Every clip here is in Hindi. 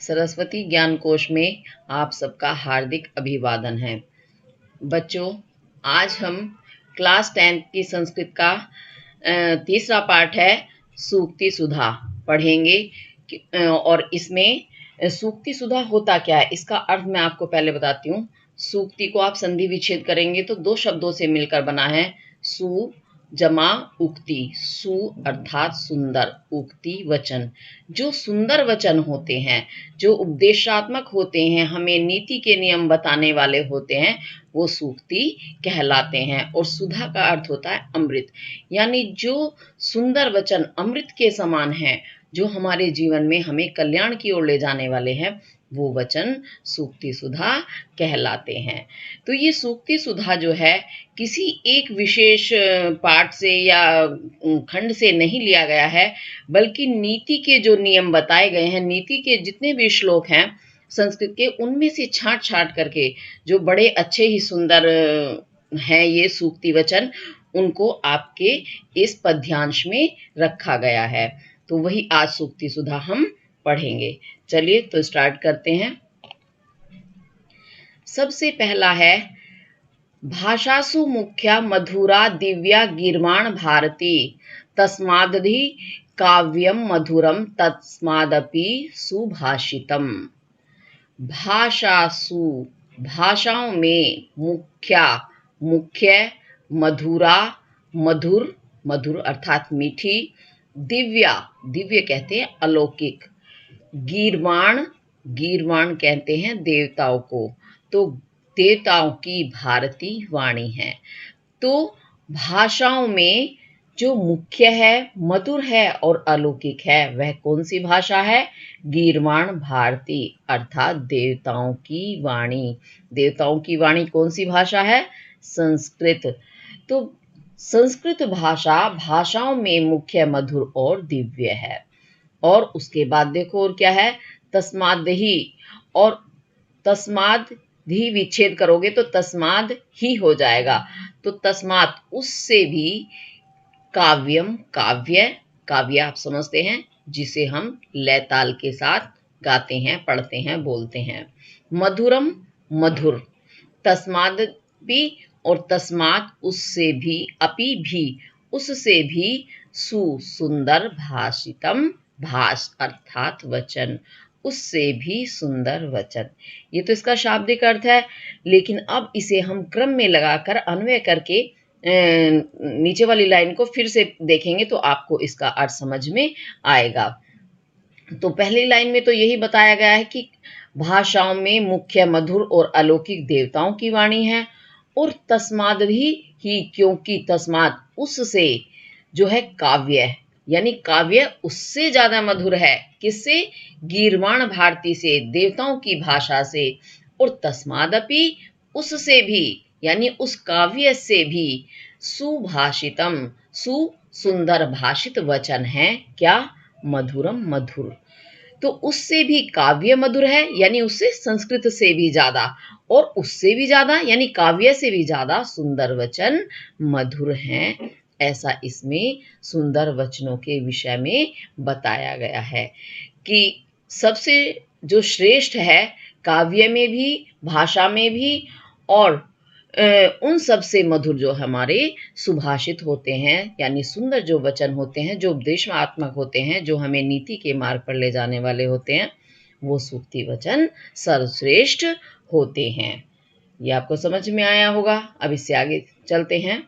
सरस्वती ज्ञान कोश में आप सबका हार्दिक अभिवादन है। बच्चों, आज हम क्लास 10 की संस्कृत का तीसरा पाठ है सूक्ति सुधा पढ़ेंगे। और इसमें सूक्ति सुधा होता क्या है, इसका अर्थ मैं आपको पहले बताती हूँ। सूक्ति को आप संधि विच्छेद करेंगे तो दो शब्दों से मिलकर बना है, सु जमा उक्ति। सु अर्थात सुंदर, उक्ति वचन। जो सुंदर वचन होते हैं, जो उपदेशात्मक होते हैं, हमें नीति के नियम बताने वाले होते हैं, वो सूक्ति कहलाते हैं। और सुधा का अर्थ होता है अमृत, यानी जो सुंदर वचन अमृत के समान है, जो हमारे जीवन में हमें कल्याण की ओर ले जाने वाले हैं, वो वचन सूक्ति सुधा कहलाते हैं। तो ये सूक्ति सुधा जो है किसी एक विशेष पाठ से या खंड से नहीं लिया गया है, बल्कि नीति के जो नियम बताए गए हैं, नीति के जितने भी श्लोक हैं संस्कृत के, उनमें से छांट छांट करके जो बड़े अच्छे ही सुंदर हैं ये सूक्ति वचन, उनको आपके इस पद्यांश में रखा गया है। तो वही आज सूक्ति सुधा हम पढ़ेंगे। चलिए तो स्टार्ट करते हैं। सबसे पहला है, भाषासु मुख्या मधुरा दिव्या गीर्वाण भारती, तस्मादधि काव्यम मधुरम तस्मादपि सुभाषितम। भाषासु, भाषाओं में, मुख्या मुख्य, मधुरा मधुर, मधुर अर्थात मीठी, दिव्या, दिव्य कहते हैं अलौकिक, गीर्वाण, गीर्वाण कहते हैं देवताओं को, तो देवताओं की भारती वाणी है। तो भाषाओं में जो मुख्य है, मधुर है और अलौकिक है, वह कौन सी भाषा है? गीर्वाण भारती अर्थात देवताओं की वाणी। देवताओं की वाणी कौन सी भाषा है? संस्कृत। तो संस्कृत भाषा भाषाओं में मुख्य, मधुर और दिव्य है। और उसके बाद देखो और क्या है, तस्माद ही, और तस्माद ही विच्छेद करोगे तो तस्माद ही हो जाएगा। तो तस्मात उससे भी, काव्यम काव्य, काव्य आप समझते हैं जिसे हम लय ताल के साथ गाते हैं, पढ़ते हैं, बोलते हैं। मधुरम मधुर, तस्माद भी और तस्मात उससे भी, अपि भी उससे भी, सु सुंदर भाषितम, भाष अर्थात वचन, उससे भी सुंदर वचन। ये तो इसका शाब्दिक अर्थ है, लेकिन अब इसे हम क्रम में लगाकर अन्वय करके नीचे वाली लाइन को फिर से देखेंगे तो आपको इसका अर्थ समझ में आएगा। तो पहली लाइन में तो यही बताया गया है कि भाषाओं में मुख्य, मधुर और अलौकिक देवताओं की वाणी है। और तस्माद ही, क्योंकि तस्माद उससे जो है काव्य, यानी काव्य उससे ज्यादा मधुर है। किससे? गीर्वाण भारती से, देवताओं की भाषा से। और तस्मादपि उससे भी, यानी उस काव्य से भी, सुभाषितम, सु सुंदर भाषित वचन है। क्या? मधुरम मधुर। तो उससे भी काव्य मधुर है, यानी उससे संस्कृत से भी ज्यादा, और उससे भी ज्यादा यानी काव्य से भी ज्यादा सुंदर वचन मधुर हैं। ऐसा इसमें सुंदर वचनों के विषय में बताया गया है कि सबसे जो श्रेष्ठ है, काव्य में भी, भाषा में भी, और उन सबसे मधुर जो हमारे सुभाषित होते हैं, यानी सुंदर जो वचन होते हैं, जो उपदेशात्मक होते हैं, जो हमें नीति के मार्ग पर ले जाने वाले होते हैं, वो सूक्ति वचन सर्वश्रेष्ठ होते हैं। ये आपको समझ में आया होगा। अब इससे आगे चलते हैं।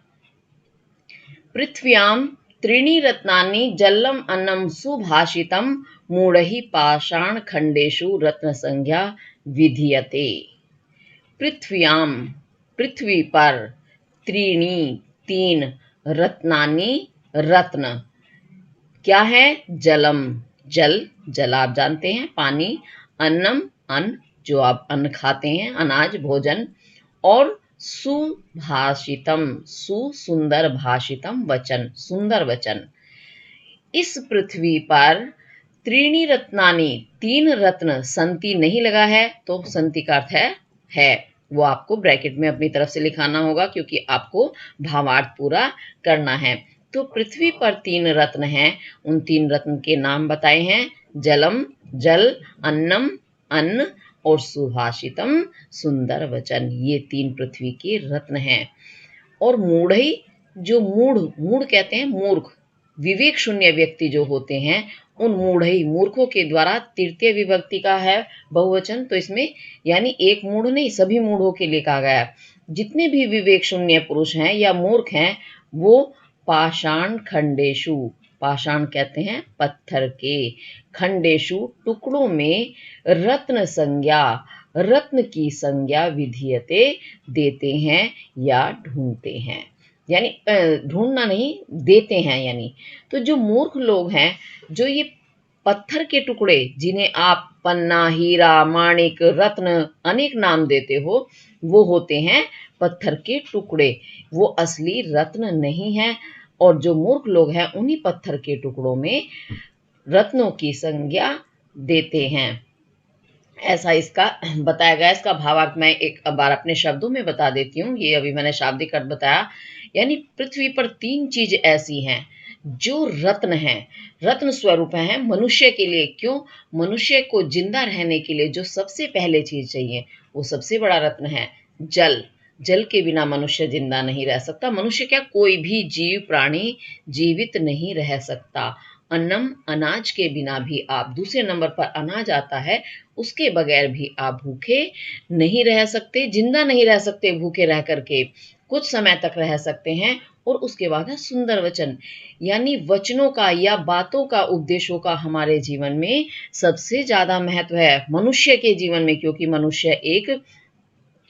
पृथ्व्याम त्रीणि रत्नानि जलम अन्नम सुभाषितम, मूढ़हि पाषाण खंडेषु रत्न संज्ञा विधीयते। पृथ्व्याम, पृथ्वी पर, त्रीणि तीन, रत्नानि रत्न, क्या है? जलम जल, जल आप जानते हैं पानी, अन्नम अन्न जो आप अन्न खाते हैं, अनाज भोजन, और सुभाषितम, सु सुंदर भाषितम वचन, सुंदर वचन। इस पृथ्वी पर त्रीणि रत्नानि, तीन रत्न, संति नहीं लगा है तो संति का अर्थ है, वो आपको ब्रैकेट में अपनी तरफ से लिखाना होगा, क्योंकि आपको भावार्थ पूरा करना है। तो पृथ्वी पर तीन रत्न हैं, उन तीन रत्न के नाम बताए हैं, जलम जल, अन्नम अन्न और सुभाषितम सुंदर वचन, ये 3 पृथ्वी के रत्न हैं। और मूढ़ई, जो मूढ़ कहते हैं मूर्ख, विवेक शून्य व्यक्ति जो होते हैं, उन मूढ़ई मूर्खों के द्वारा तृतीय विभक्ति का है बहुवचन, तो इसमें यानी एक मूढ़ नहीं, सभी मूढ़ों के लिए कहा गया है। जितने भी विवेक शून्य पुरुष हैं या मूर्ख हैं, वो पाषाण खंडेशु, पाषाण कहते हैं पत्थर के, खंडेशु टुकड़ों में, रत्न संज्ञा, रत्न की संज्ञा विधीयते देते हैं या ढूंढते हैं, यानी ढूंढना नहीं, देते हैं यानी। तो जो मूर्ख लोग हैं, जो ये पत्थर के टुकड़े जिन्हें आप पन्ना, हीरा, माणिक, रत्न अनेक नाम देते हो, वो होते हैं पत्थर के टुकड़े, वो असली रत्न नहीं है। और जो मूर्ख लोग हैं, उन्हीं पत्थर के टुकड़ों में रत्नों की संज्ञा देते हैं। ऐसा इसका बताया गया। इसका भावार्थ मैं एक बार अपने शब्दों में बता देती हूँ। ये अभी मैंने शाब्दिक अर्थ बताया, यानी पृथ्वी पर 3 चीज ऐसी हैं जो रत्न हैं, रत्न स्वरूप हैं मनुष्य के लिए। क्यों? मनुष्य को जिंदा रहने के लिए जो सबसे पहले चीज चाहिए, वो सबसे बड़ा रत्न है जल। जल के बिना मनुष्य जिंदा नहीं रह सकता। मनुष्य क्या, कोई भी जीव प्राणी जीवित नहीं रह सकता। अन्नम, अनाज के बिना भी आप, दूसरे नंबर पर अनाज आता है, उसके बगैर भी आप भूखे नहीं रह सकते, जिंदा नहीं रह सकते। भूखे रह करके कुछ समय तक रह सकते हैं। और उसके बाद है सुंदर वचन, यानी वचनों का या बातों का, उपदेशों का हमारे जीवन में सबसे ज्यादा महत्व है मनुष्य के जीवन में, क्योंकि मनुष्य एक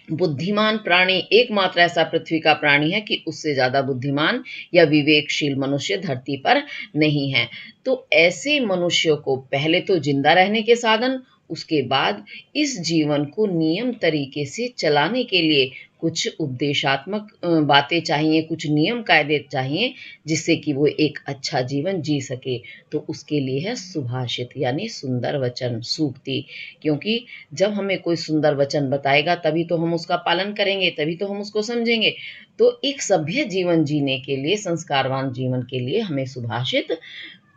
बुद्धिमान प्राणी, एकमात्र ऐसा पृथ्वी का प्राणी है कि उससे ज्यादा बुद्धिमान या विवेकशील मनुष्य धरती पर नहीं है। तो ऐसे मनुष्यों को पहले तो जिंदा रहने के साधन, उसके बाद इस जीवन को नियम तरीके से चलाने के लिए कुछ उपदेशात्मक बातें चाहिए, कुछ नियम कायदे चाहिए, जिससे कि वो एक अच्छा जीवन जी सके। तो उसके लिए है सुभाषित, यानी सुंदर वचन, सूक्ति। क्योंकि जब हमें कोई सुंदर वचन बताएगा तभी तो हम उसका पालन करेंगे, तभी तो हम उसको समझेंगे। तो एक सभ्य जीवन जीने के लिए, संस्कारवान जीवन के लिए हमें सुभाषित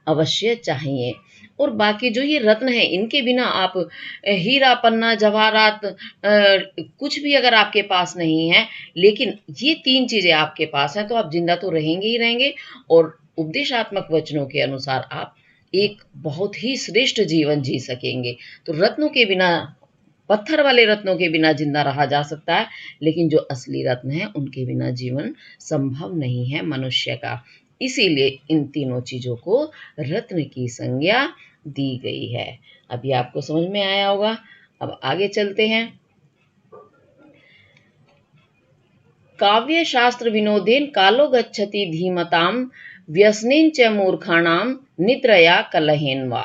अवश्य चाहिए। और बाकी जो ये रत्न है, इनके बिना आप हीरा, पन्ना, जवाहरात, कुछ भी अगर आपके पास नहीं है, लेकिन ये 3 चीजें आपके पास हैं, तो आप जिंदा तो रहेंगे ही रहेंगे। और उपदेशात्मक वचनों के अनुसार आप एक बहुत ही श्रेष्ठ जीवन जी सकेंगे। तो रत्नों के बिना, पत्थर वाले रत्नों के बिना जिंदा रहा जा सकता है, लेकिन जो असली रत्न है, उनके बिना जीवन संभव नहीं है मनुष्य का। इसीलिए इन तीनों चीजों को रत्न की संज्ञा दी गई है। अभी आपको समझ में आया होगा। अब आगे चलते हैं। काव्य शास्त्र विनोदेन कालो गच्छति धीमताम व्यसनेन च मूर्खाणाम निद्रया कलहेन वा।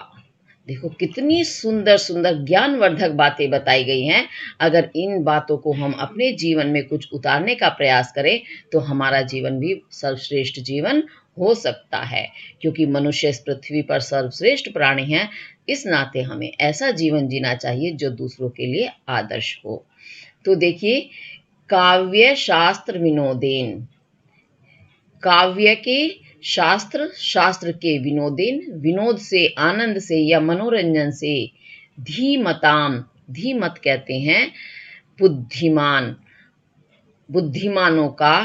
देखो कितनी सुंदर सुंदर ज्ञानवर्धक बातें बताई गई हैं। अगर इन बातों को हम अपने जीवन में कुछ उतारने का प्रयास करें, तो हमारा जीवन भी सर्वश्रेष्ठ जीवन हो सकता है। क्योंकि मनुष्य इस पृथ्वी पर सर्वश्रेष्ठ प्राणी है, इस नाते हमें ऐसा जीवन जीना चाहिए जो दूसरों के लिए आदर्श हो। तो देखिए, काव्य शास्त्र विनोदेन, काव्य के, शास्त्र, शास्त्र के, विनोदेन, विनोद से, आनंद से या मनोरंजन से, धीमताम, धीमत कहते हैं बुद्धिमान, बुद्धिमानों का,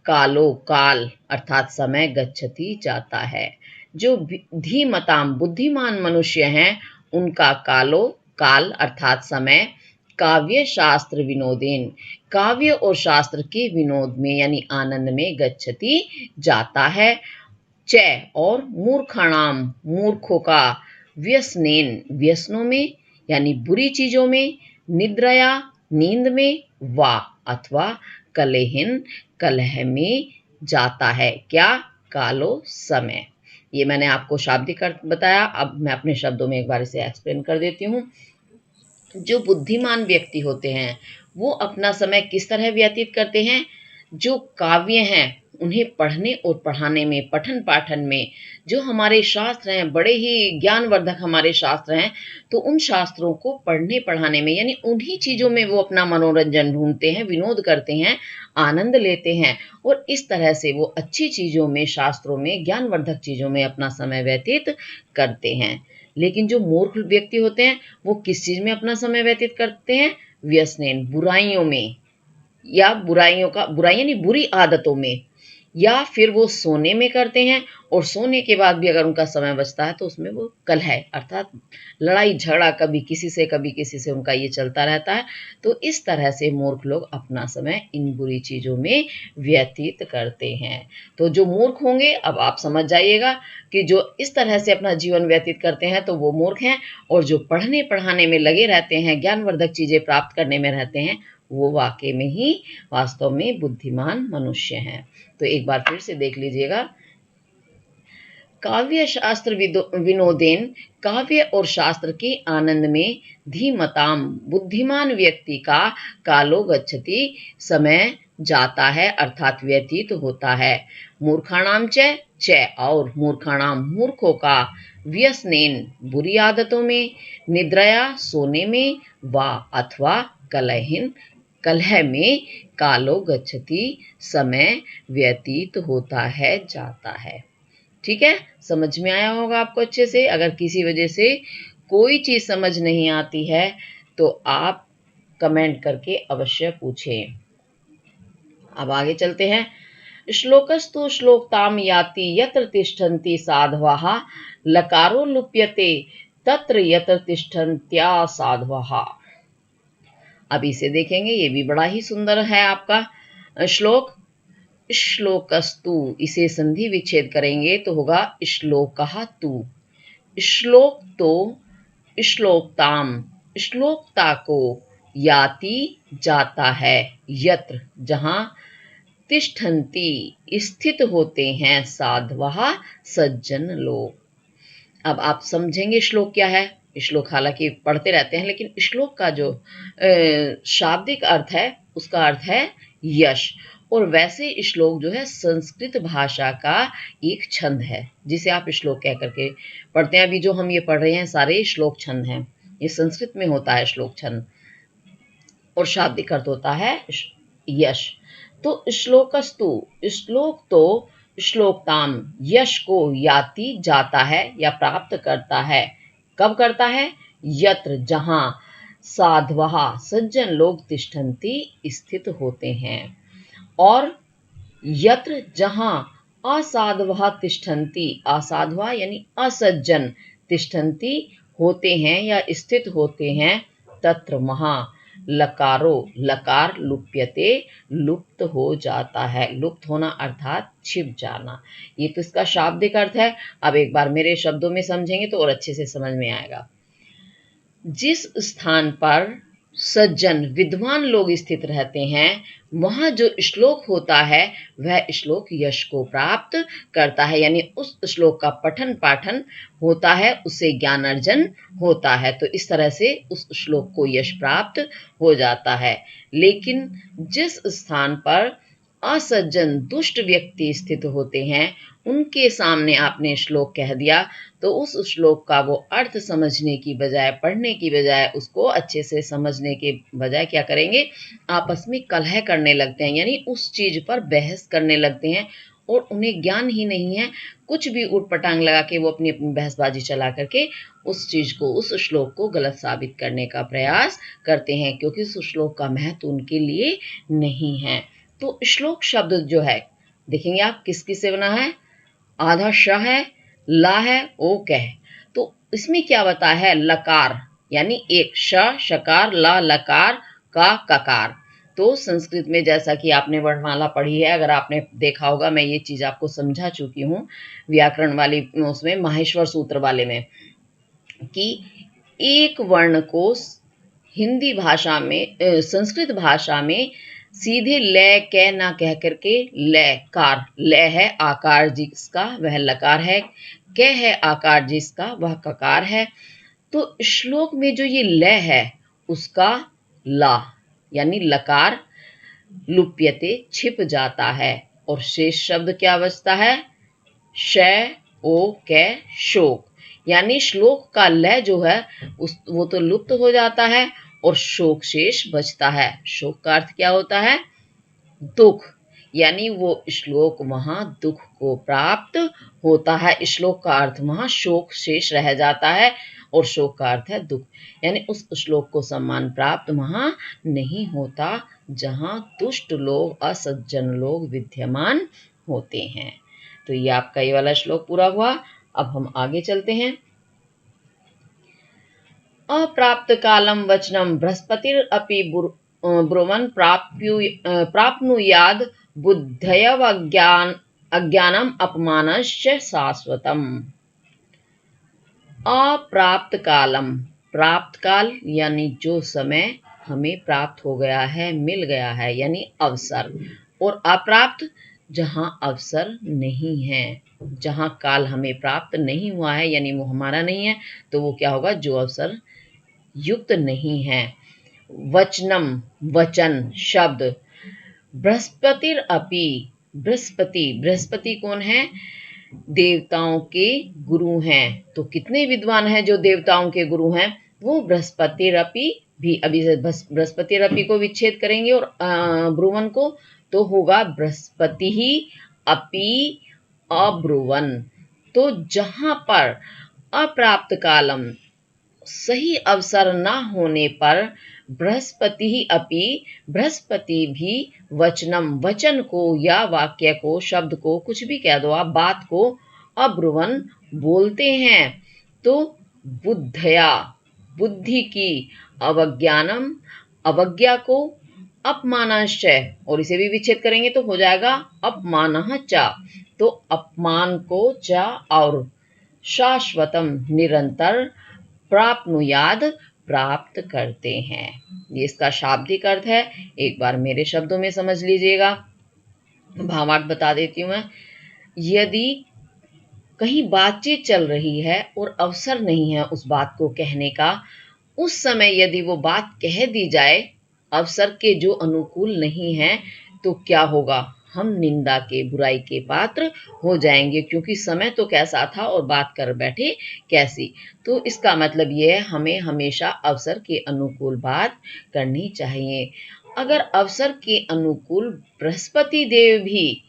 कालो, काल अर्थात समय, गच्छति जाता है। जो धीमताम बुद्धिमान मनुष्य हैं, उनका कालो, काल अर्थात समय, काव्य शास्त्र विनोदेन, काव्य और शास्त्र के विनोद में यानी आनंद में, गच्छति जाता है। च और मूर्खाणाम, मूर्खों का, व्यसनेन, व्यसनों में यानी बुरी चीजों में, निद्रया, नींद में, वा अथवा कलहिन, कलह में जाता है। क्या? कालो, समय। ये मैंने आपको शाब्दिक अर्थ बताया। अब मैं अपने शब्दों में एक बार इसे एक्सप्लेन कर देती हूँ। जो बुद्धिमान व्यक्ति होते हैं, वो अपना समय किस तरह व्यतीत करते हैं? जो काव्य हैं उन्हें पढ़ने और पढ़ाने में, पठन पाठन में, जो हमारे शास्त्र हैं, बड़े ही ज्ञानवर्धक हमारे शास्त्र हैं, तो उन शास्त्रों को पढ़ने पढ़ाने में यानी उन्हीं चीजों में वो अपना मनोरंजन ढूंढते हैं, विनोद करते हैं, आनंद लेते हैं। और इस तरह से वो अच्छी चीजों में, शास्त्रों में, ज्ञानवर्धक चीजों में अपना समय व्यतीत करते हैं। लेकिन जो मूर्ख व्यक्ति होते हैं वो किस चीज में अपना समय व्यतीत करते हैं? व्यसनेन, बुराइयों में, या बुराइयां नहीं, बुरी आदतों में, या फिर वो सोने में करते हैं, और सोने के बाद भी अगर उनका समय बचता है तो उसमें वो कलह अर्थात लड़ाई झगड़ा, कभी किसी से उनका ये चलता रहता है। तो इस तरह से मूर्ख लोग अपना समय इन बुरी चीजों में व्यतीत करते हैं। तो जो मूर्ख होंगे, अब आप समझ जाइएगा कि जो इस तरह से अपना जीवन व्यतीत करते हैं तो वो मूर्ख हैं, और जो पढ़ने पढ़ाने में लगे रहते हैं, ज्ञानवर्धक चीजें प्राप्त करने में रहते हैं, वो वाकई में ही वास्तव में बुद्धिमान मनुष्य हैं। तो एक बार फिर से देख लीजिएगा, काव्य शास्त्र विनोदेन, काव्य और शास्त्र के आनंद में धीमताम, बुद्धिमान व्यक्ति का कालो गच्छति, समय जाता है अर्थात व्यतीत होता है। मूर्खाणाम च और मूर्खाणाम मूर्खों का, व्यसनेन बुरी आदतों में, निद्रया सोने में, वा अथवा कलहिन कलह में, कालो गच्छति समय व्यतीत होता है, जाता है। ठीक है, समझ में आया होगा आपको अच्छे से। अगर किसी वजह से कोई चीज समझ नहीं आती है तो आप कमेंट करके अवश्य पूछें। अब आगे चलते हैं। श्लोकस्तु श्लोकताम याति यत्र तिष्ठन्ति साधवाः, लकारो लुप्यते तत्र यत्र तिष्ठन्त्या साधवाः। अब इसे देखेंगे, ये भी बड़ा ही सुंदर है आपका श्लोक। श्लोकस्तु, इसे संधि विच्छेद करेंगे तो होगा श्लोकः तु। श्लोक तो श्लोकताम, श्लोकता को, याति जाता है, यत्र जहां, तिष्ठन्ति स्थित होते हैं, साधवः सज्जन लोग। अब आप समझेंगे श्लोक क्या है। श्लोक हालांकि पढ़ते रहते हैं, लेकिन श्लोक का जो शाब्दिक अर्थ है उसका अर्थ है यश। और वैसे श्लोक जो है संस्कृत भाषा का एक छंद है, जिसे आप श्लोक कह करके पढ़ते हैं। अभी जो हम ये पढ़ रहे हैं सारे श्लोक छंद हैं, ये संस्कृत में होता है श्लोक छंद, और शाब्दिक अर्थ होता है यश। तो श्लोकस्तु, श्लोक तो श्लोकताम, यश को याति जाता है या प्राप्त करता है। कब करता है? यत्र जहां, साधवः सज्जन लोग, तिष्ठन्ति स्थित होते हैं। और यत्र जहां असाधवः तिष्ठन्ति, असाधवा यानी असज्जन, तिष्ठन्ति होते हैं या स्थित होते हैं, तत्र वहां, लकारो लकार, लुप्यते लुप्त हो जाता है। लुप्त होना अर्थात छिप जाना। ये तो इसका शाब्दिक अर्थ है। अब एक बार मेरे शब्दों में समझेंगे तो और अच्छे से समझ में आएगा। जिस स्थान पर सज्जन विद्वान लोग स्थित रहते हैं, वहां जो श्लोक होता है वह श्लोक यश को प्राप्त करता है, यानी उस श्लोक का पठन पाठन होता है, उससे ज्ञान अर्जन होता है। तो इस तरह से उस श्लोक को यश प्राप्त हो जाता है। लेकिन जिस स्थान पर असज्जन दुष्ट व्यक्ति स्थित होते हैं, उनके सामने आपने श्लोक कह दिया तो उस श्लोक का वो अर्थ समझने की बजाय, पढ़ने की बजाय, उसको अच्छे से समझने के बजाय क्या करेंगे, आपस में कलह करने लगते हैं, यानी उस चीज पर बहस करने लगते हैं। और उन्हें ज्ञान ही नहीं है, कुछ भी उटपटांग लगा के वो अपनी अपनी बहसबाजी चला करके उस चीज को, उस श्लोक को गलत साबित करने का प्रयास करते हैं, क्योंकि उस श्लोक का महत्व उनके लिए नहीं है। तो श्लोक शब्द जो है, देखेंगे आप किस किस से बना है। आधा श है, ला है, ओ कह। तो इसमें क्या बता है, लकार यानी एक, श शकार, ला लकार, का ककार। तो संस्कृत में जैसा कि आपने वर्णमाला पढ़ी है, अगर आपने देखा होगा, मैं ये चीज आपको समझा चुकी हूँ व्याकरण वाली उसमें, माहेश्वर सूत्र वाले में, कि एक वर्ण को हिंदी भाषा में, संस्कृत भाषा में सीधे ल क ना कह करके लकार, ल है आकार जिसका वह लकार है, क है आकार जिसका वह ककार है। तो श्लोक में जो ये ल है उसका ला यानी लकार लुप्यते छिप जाता है, और शेष शब्द क्या बचता है, श ओ क शोक, यानी श्लोक का ल जो है वो तो लुप्त हो जाता है और शोक शेष बचता है। शोक का अर्थ क्या होता है, दुख, यानी वो श्लोक वहां दुख को प्राप्त होता है। श्लोक का अर्थ वहां शोक शेष रह जाता है और शोक का अर्थ है दुख, यानी उस श्लोक को सम्मान प्राप्त वहां नहीं होता जहां दुष्ट लोग असज्जन लोग विद्यमान होते हैं। तो ये आपका ये वाला श्लोक पूरा हुआ। अब हम आगे चलते हैं। अप्राप्त कालम वचनम बृहस्पतिरपि ब्रुवन् प्राप्नुयाद बुद्धयव अज्ञानम अपमानश्च शाश्वतम। अप्राप्त कालम, प्राप्त काल यानी जो समय हमें प्राप्त हो गया है, मिल गया है, यानी अवसर, और अप्राप्त जहां अवसर नहीं है, जहां काल हमें प्राप्त नहीं हुआ है यानी वो हमारा नहीं है, तो वो क्या होगा, जो अवसर युक्त नहीं है। वचनम, वचन शब्द, बृहस्पतिर अपि, बृहस्पति, बृहस्पति कौन है, देवताओं के गुरु हैं। तो कितने विद्वान हैं जो देवताओं के गुरु हैं, वो बृहस्पतिरपि भी, अभी से बृहस्पतिरपि को विच्छेद करेंगे और ब्रुवन को, तो होगा बृहस्पति ही अपि अब्रुवन। तो जहां पर अप्राप्त कालम, सही अवसर न होने पर, बृहस्पति ही अपि, बृहस्पति भी वचनम, वचन को या वाक्य को, शब्द को, कुछ भी कह दो आप, बात को अब्रुवन बोलते हैं। तो बुद्धया, बुद्धि की, अवज्ञानम, अवज्ञा को, अपमानश्च, और इसे भी विच्छेद करेंगे तो हो जाएगा अपमानः च, तो अपमान को च, और शाश्वतम, निरंतर, प्राप्नुयाद, प्राप्त करते हैं। ये इसका शाब्दिक अर्थ है। एक बार मेरे शब्दों में समझ लीजिएगा, भावार्थ बता देती हूं मैं। यदि कहीं बातचीत चल रही है और अवसर नहीं है उस बात को कहने का, उस समय यदि वो बात कह दी जाए अवसर के जो अनुकूल नहीं है, तो क्या होगा, हम निंदा के, बुराई के पात्र हो जाएंगे, क्योंकि समय तो कैसा था और बात कर बैठे कैसी। तो इसका मतलब ये है, हमें हमेशा अवसर के अनुकूल बात करनी चाहिए। अगर अवसर के अनुकूल बृहस्पति देव भी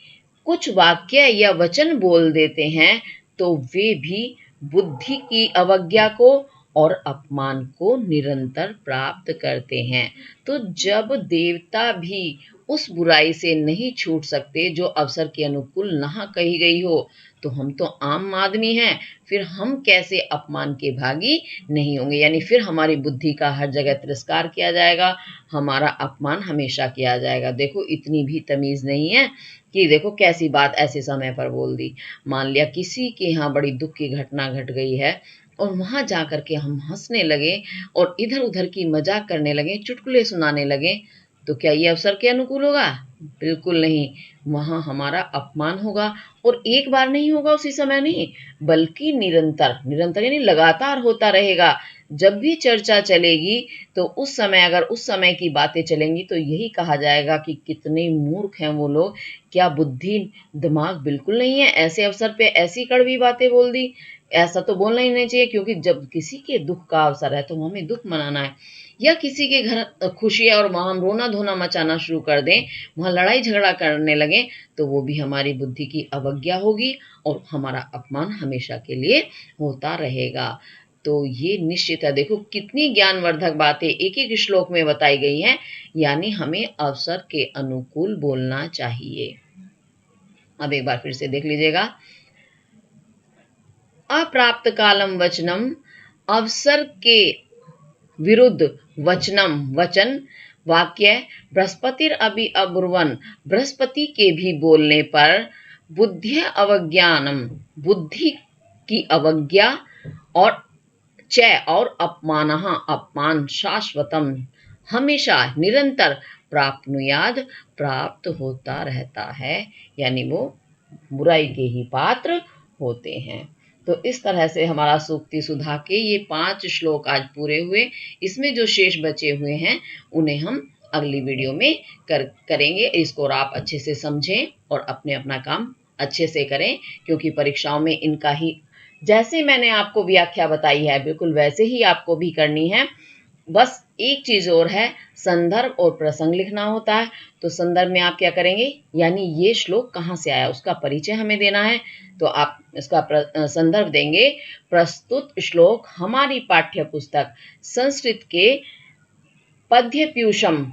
कुछ वाक्य या वचन बोल देते हैं, तो वे भी बुद्धि की अवज्ञा को और अपमान को निरंतर प्राप्त करते हैं। तो जब देवता भी उस बुराई से नहीं छूट सकते जो अवसर के अनुकूल ना कही गई हो, तो हम तो आम आदमी हैं, फिर हम कैसे अपमान के भागी नहीं होंगे, यानी फिर हमारी बुद्धि का हर जगह तिरस्कार किया जाएगा, हमारा अपमान हमेशा किया जाएगा। देखो इतनी भी तमीज नहीं है कि देखो कैसी बात ऐसे समय पर बोल दी। मान लिया किसी के यहाँ बड़ी दुख की घटना घट गई है और वहां जाकर के हम हंसने लगे और इधर उधर की मजाक करने लगे, चुटकुले सुनाने लगे, तो क्या ये अवसर के अनुकूल होगा? बिल्कुल नहीं, वहां हमारा अपमान होगा, और एक बार नहीं होगा, उसी समय नहीं, बल्कि निरंतर, निरंतर यानी लगातार होता रहेगा। जब भी चर्चा चलेगी तो उस समय, अगर उस समय की बातें चलेंगी, तो यही कहा जाएगा कि कितने मूर्ख हैं वो लोग, क्या बुद्धि दिमाग बिल्कुल नहीं है, ऐसे अवसर पे ऐसी कड़वी बातें बोल दी। ऐसा तो बोलना ही नहीं चाहिए, क्योंकि जब किसी के दुख का अवसर है तो हमें दुख मनाना है, या किसी के घर खुशी है और वहां हम रोना धोना मचाना शुरू कर दें, वहां लड़ाई झगड़ा करने लगे, तो वो भी हमारी बुद्धि की अवज्ञा होगी और हमारा अपमान हमेशा के लिए होता रहेगा। तो ये निश्चित है। देखो कितनी ज्ञानवर्धक बातें एक एक श्लोक में बताई गई हैं, यानी हमें अवसर के अनुकूल बोलना चाहिए। अब एक बार फिर से देख लीजिएगा। अप्राप्त कालम वचनम, अवसर के विरुद्ध वचनम, वचन, वाक्य, बृहस्पतिर अभी अब्रुवन, बृहस्पति के भी बोलने पर, बुद्धि अवज्ञानम, बुद्धि की अवज्ञा, और च, और अपमान, अपमान, शाश्वतम, हमेशा निरंतर, प्राप्नुयाद, प्राप्त होता रहता है, यानी वो बुराई के ही पात्र होते हैं। तो इस तरह से हमारा सूक्ति सुधा के ये 5 श्लोक आज पूरे हुए। इसमें जो शेष बचे हुए हैं उन्हें हम अगली वीडियो में करेंगे। इसको और आप अच्छे से समझें और अपना काम अच्छे से करें, क्योंकि परीक्षाओं में इनका ही, जैसे मैंने आपको व्याख्या बताई है बिल्कुल वैसे ही आपको भी करनी है। बस एक चीज और है, संदर्भ और प्रसंग लिखना होता है। तो संदर्भ में आप क्या करेंगे, यानी ये श्लोक कहाँ से आया उसका परिचय हमें देना है। तो आप इसका संदर्भ देंगे, प्रस्तुत श्लोक हमारी पाठ्य पुस्तक संस्कृत के पद्य पीयूषम,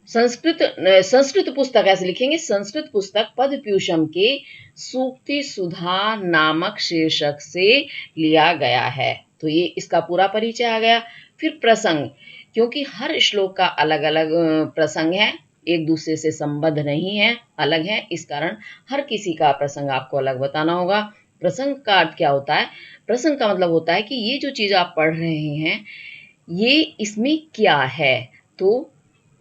संस्कृत पुस्तक ऐसे लिखेंगे, संस्कृत पुस्तक पद पीयूषम के सूक्ति सुधा नामक शीर्षक से लिया गया है। तो ये इसका पूरा परिचय आ गया। फिर प्रसंग, क्योंकि हर श्लोक का अलग अलग प्रसंग है, एक दूसरे से संबद्ध नहीं है, अलग है, इस कारण हर किसी का प्रसंग आपको अलग बताना होगा। प्रसंग का अर्थ क्या होता है, प्रसंग का मतलब होता है कि ये जो चीज आप पढ़ रहे हैं ये इसमें क्या है, तो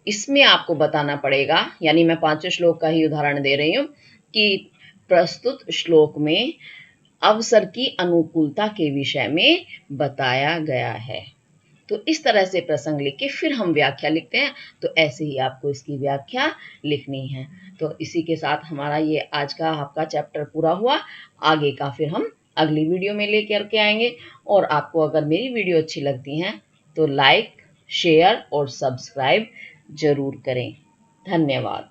इसमें आपको बताना पड़ेगा। यानी मैं 5 श्लोक का ही उदाहरण दे रही हूं कि प्रस्तुत श्लोक में अवसर की अनुकूलता के विषय में बताया गया है। तो इस तरह से प्रसंग लिख के फिर हम व्याख्या लिखते हैं। तो ऐसे ही आपको इसकी व्याख्या लिखनी है। तो इसी के साथ हमारा ये आज का आपका चैप्टर पूरा हुआ। आगे का फिर हम अगली वीडियो में लेकर के आएंगे। और आपको अगर मेरी वीडियो अच्छी लगती है तो लाइक, शेयर और सब्सक्राइब जरूर करें। धन्यवाद।